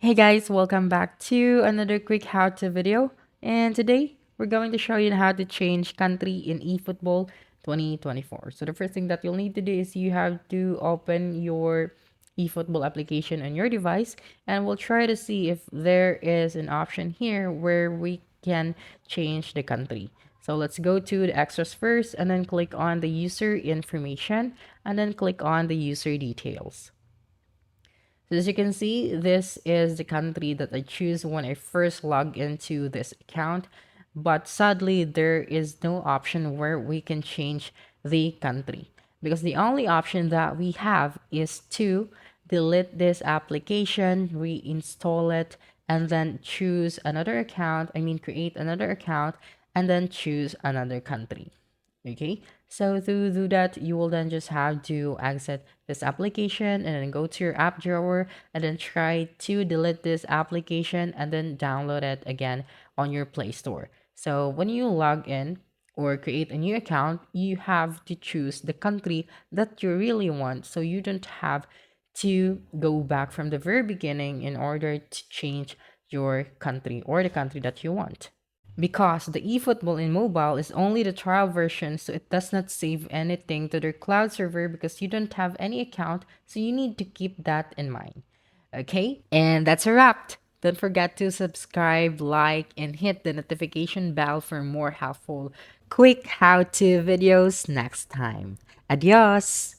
Hey guys, welcome back to another quick how-to video. And today we're going to show you how to change country in eFootball 2024. So the first thing that you'll need to do is you have to open your eFootball application on your device, and we'll try to see if there is an option here where we can change the country. So let's go to the extras first and then click on the user information and then click on the user details. So as you can see, this is the country that I choose when I first log into this account. But sadly, there is no option where we can change the country because the only option that we have is to delete this application, reinstall it, and then choose another account. I mean, create another account and then choose another country. Okay, so to do that, you will then just have to exit this application and then go to your app drawer and then try to delete this application and then download it again on your Play Store. So when you log in or create a new account, you have to choose the country that you really want, so you don't have to go back from the very beginning in order to change your country or the country that you want. Because the eFootball in mobile is only the trial version, so it does not save anything to their cloud server because you don't have any account, so you need to keep that in mind. Okay, and that's a wrap. Don't forget to subscribe, like, and hit the notification bell for more helpful, quick how to videos next time. Adios!